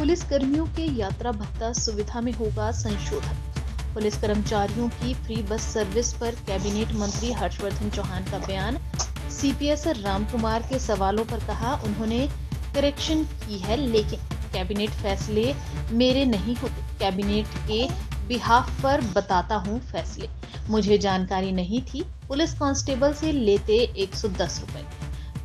Police कर्मियों के यात्रा भत्ता सुविधा में होगा संशोधन। पुलिस कर्मचारियों की फ्री बस सर्विस पर कैबिनेट मंत्री हर्षवर्धन चौहान का बयान। सीपीएस रामकुमार के सवालों पर कहा उन्होंने करेक्शन की है, लेकिन कैबिनेट फैसले मेरे नहीं होते। कैबिनेट के बिहाफ पर बताता हूं फैसले, मुझे जानकारी नहीं थी। पुलिस कांस्टेबल से लेते 110 रुपए।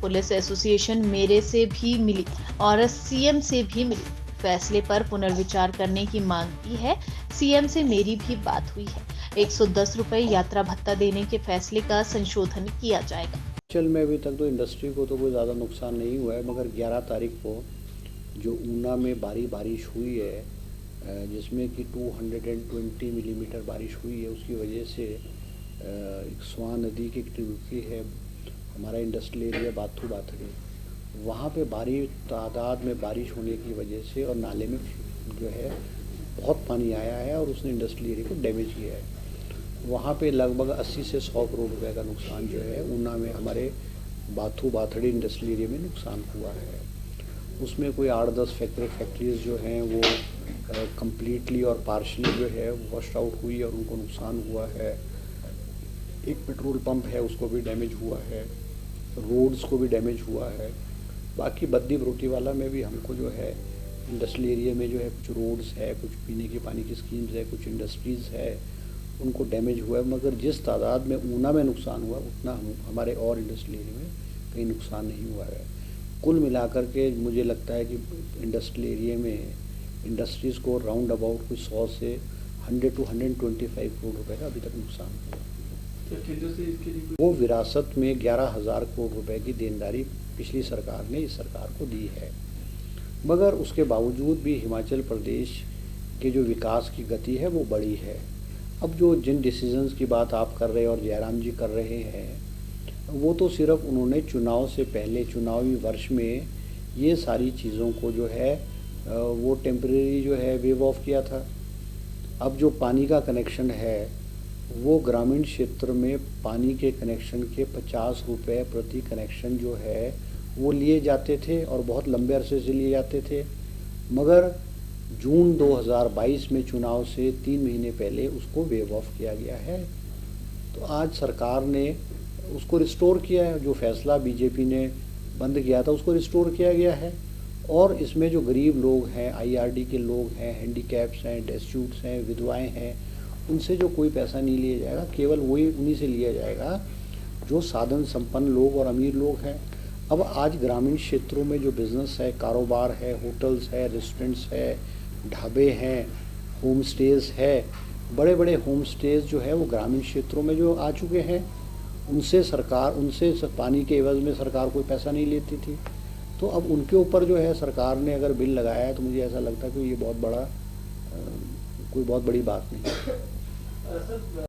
पुलिस एसोसिएशन मेरे से भी मिली और सीएम से भी मिली, फैसले पर पुनर्विचार करने की मांग की है। सीएम से मेरी भी बात हुई है। 110 रुपए यात्रा भत्ता देने के फैसले का संशोधन किया जाएगा। चल में अभी तक तो इंडस्ट्री को तो कोई ज़्यादा नुकसान नहीं हुआ है, मगर 11 तारीख को जो ऊना में भारी बारिश हुई है, जिसमें कि 220 मिलीमीटर बारिश हुई है, उसकी वजह से एक स्वान नदी की ट्रिब्यूटरी है हमारा इंडस्ट्रियल एरिया बाथू बाथड़ी, वहाँ पे भारी तादाद में बारिश होने की वजह से और नाले में जो है बहुत पानी आया है और उसने इंडस्ट्रियल एरिया को डैमेज किया है। वहाँ पे लगभग 80 से 100 करोड़ रुपए का नुकसान जो है ऊना में हमारे बाथू बाथड़ी इंडस्ट्रियल एरिया में नुकसान हुआ है। उसमें कोई 8-10 फैक्ट्रीज जो हैं वो कम्प्लीटली और पार्शली जो है वॉश आउट हुई और उनको नुकसान हुआ है। एक पेट्रोल पंप है उसको भी डैमेज हुआ है, रोड्स को भी डैमेज हुआ है। बाकी बद्दी बरोटीवाला में भी हमको जो है इंडस्ट्रियल एरिया में जो है कुछ रोड्स है, कुछ पीने के पानी की स्कीम्स है, कुछ इंडस्ट्रीज़ है, उनको डैमेज हुआ है। मगर जिस तादाद में ऊना में नुकसान हुआ उतना हमारे और इंडस्ट्रियल एरिया में कहीं नुकसान नहीं हुआ है। कुल मिलाकर के मुझे लगता है कि इंडस्ट्रियल एरिया में इंडस्ट्रीज़ को राउंड अबाउट कुछ 100 से 100 to 125 करोड़ रुपए का अभी तक नुकसान हुआ। वो विरासत में 11,000 करोड़ रुपए की देनदारी पिछली सरकार ने इस सरकार को दी है, मगर उसके बावजूद भी हिमाचल प्रदेश के जो विकास की गति है वो बड़ी है। अब जो जिन डिसीजंस की बात आप कर रहे हैं और जयराम जी कर रहे हैं, वो तो सिर्फ उन्होंने चुनाव से पहले चुनावी वर्ष में ये सारी चीज़ों को जो है वो टेम्परेरी जो है वेव ऑफ किया था। अब जो पानी का कनेक्शन है वो ग्रामीण क्षेत्र में पानी के कनेक्शन के 50 रुपये प्रति कनेक्शन जो है वो लिए जाते थे और बहुत लंबे अरसे से लिए जाते थे, मगर जून 2022 में चुनाव से 3 महीने पहले उसको वेव ऑफ किया गया है। तो आज सरकार ने उसको रिस्टोर किया है। जो फैसला बीजेपी ने बंद किया था उसको रिस्टोर किया गया है और इसमें जो गरीब लोग हैं, आईआरडी के लोग हैं, हैंडीकैप्स हैं, डेस्टिट्यूट्स हैं, विधवाएं हैं, उनसे जो कोई पैसा नहीं लिया जाएगा, केवल वही उन्हीं से लिया जाएगा जो साधन संपन्न लोग और अमीर लोग हैं। अब आज ग्रामीण क्षेत्रों में जो बिज़नेस है, कारोबार है, होटल्स है, रेस्टोरेंट्स है, ढाबे हैं, होम स्टेज़ है, बड़े बड़े होम स्टेज़ जो है वो ग्रामीण क्षेत्रों में जो आ चुके हैं, उनसे पानी के एवज़ में सरकार कोई पैसा नहीं लेती थी। तो अब उनके ऊपर जो है सरकार ने अगर बिल लगाया है तो मुझे ऐसा लगता है कि ये बहुत बड़ा कोई बहुत बड़ी बात नहीं है।